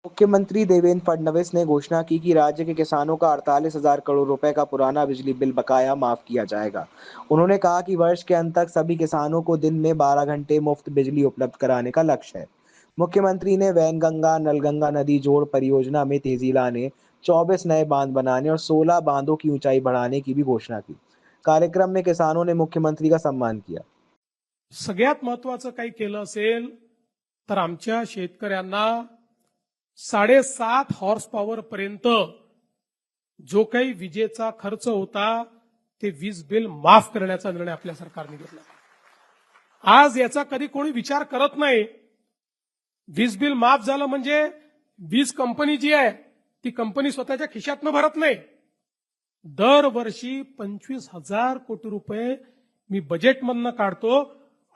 मुख्यमंत्री देवेंद्र फडणवीस ने घोषणा की कि राज्य के किसानों का 48,000 करोड़ रुपए का पुराना बिजली बिल बकाया माफ किया जाएगा। उन्होंने कहा कि वर्ष के अंत तक सभी किसानों को दिन में 12 घंटे मुफ्त बिजली उपलब्ध कराने का लक्ष्य है। मुख्यमंत्री ने वैनगंगा नलगंगा नदी जोड़ परियोजना में तेजी लाने, 24 नए बांध बनाने और 16 बांधों की ऊंचाई बढ़ाने की भी घोषणा की। कार्यक्रम में किसानों ने मुख्यमंत्री का सम्मान किया। सगळ्यात महत्त्वाचं काही केलं असेल तर आमच्या शेतकऱ्यांना 7.5 हॉर्स पॉवर पर्यंत जो काही विजेचा खर्च होता ते वीज बिल माफ करण्याचा निर्णय आपल्या सरकारने घेतला। आज याचा कधी कोणी विचार करत नाही। वीज बिल माफ झालं म्हणजे वीज कंपनी जी आहे ती कंपनी स्वतःच्या खिशातनं भरत नाही। दरवर्षी 25,000 कोटी रुपये मी बजेटमधनं काढतो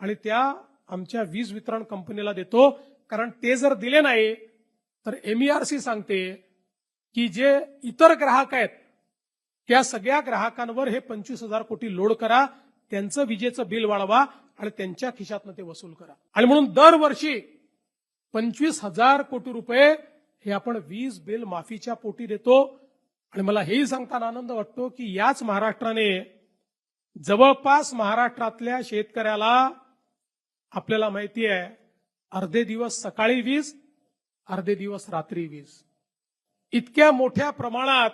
आणि त्या आमच्या वीज वितरण कंपनीला देतो, कारण ते जर दिले नाही तर MERC सांगते की जे इतर ग्राहक आहेत त्या सगळ्या ग्राहकांवर हे 25,000 कोटी लोड करा, त्यांचं विजेचं बिल वाढवा आणि त्यांच्या खिशातनं ते वसूल करा। आणि म्हणून दरवर्षी 25,000 कोटी रुपये हे आपण वीज बिल माफीच्या पोटी देतो। आणि मला हेही सांगताना आनंद वाटतो की याच महाराष्ट्राने जवळपास महाराष्ट्रातल्या शेतकऱ्याला आपल्याला माहिती आहे अर्धे दिवस सकाळी वीज, अर्धे दिवस रात्री वीज, इतक्या मोठ्या प्रमाणात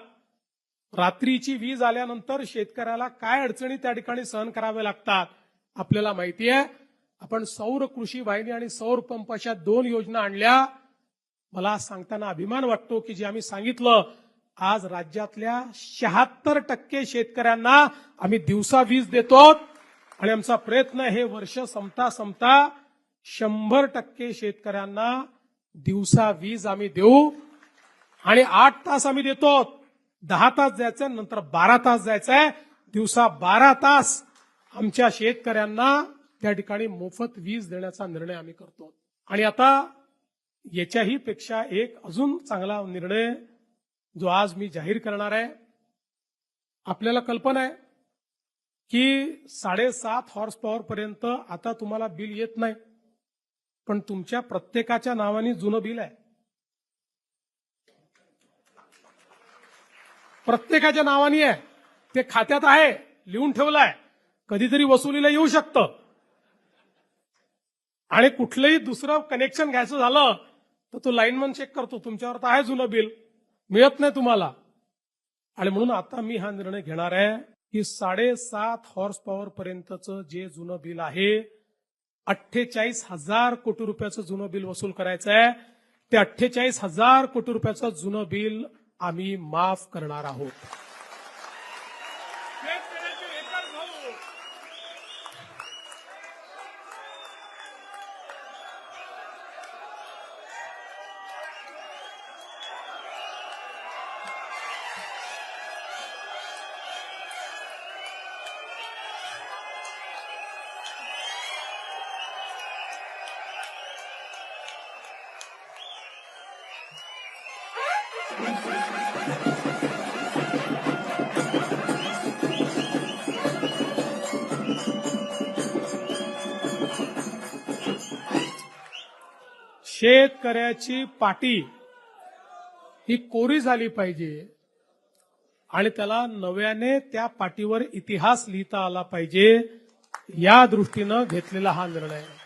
रात्रीची वीज आल्यानंतर शेतकऱ्याला काय अडचणी त्या ठिकाणी सहन कराव्या लागतात आपल्याला माहिती आहे। आपण सौर कृषी वाहिनी आणि सौर पंप अशा 2 योजना आणल्या। मला सांगताना अभिमान वाटतो की जे आम्ही सांगितलं आज राज्यातल्या 76% शेतकऱ्यांना आम्ही दिवसा वीज देतो आणि आमचा प्रयत्न हे वर्ष संपता 100% शेतकऱ्यांना दिवसा वीज आम्ही देऊ आणि 8 तास आम्ही देतो। 10 तास जायचंय, नंतर 12 तास जायचंय, दिवसा 12 तास आमच्या शेतकऱ्यांना त्या ठिकाणी मोफत वीज देण्याचा निर्णय आम्ही करतो। आणि आता याच्याही पेक्षा एक अजून चांगला निर्णय जो आज मी जाहीर करणार आहे। आपल्याला कल्पना आहे की 7.5 हॉर्स पॉवर पर्यंत आता तुम्हाला बिल येत नाही, पण तुमच्या प्रत्येकाच्या नावाने जुनं बिल आहे, प्रत्येकाच्या नावाने आहे, ते खात्यात आहे, लिहून ठेवलं आहे, कधीतरी वसुलीला येऊ शकतं। आणि कुठलंही दुसरं कनेक्शन घ्यायचं झालं तर तो लाईनमन चेक करतो, तुमच्यावर तर आहे जुनं बिल, मिळत नाही तुम्हाला। आणि म्हणून आता मी हा निर्णय घेणार आहे की 7.5 हॉर्स पॉवर पर्यंतचं जे जुनं बिल आहे 48,000 कोटी रुपयाचं जुनं बिल वसूल करायचं आहे। ते 48,000 कोटी रुपयाचं जुनं बिल आम्ही माफ करणार आहोत। शेतकऱ्याची पाटी ही कोरी झाली पाहिजे आणि त्याला नव्याने त्या पाटीवर इतिहास लिहिता आला पाहिजे, या दृष्टीने घेतलेला हा निर्णय आहे।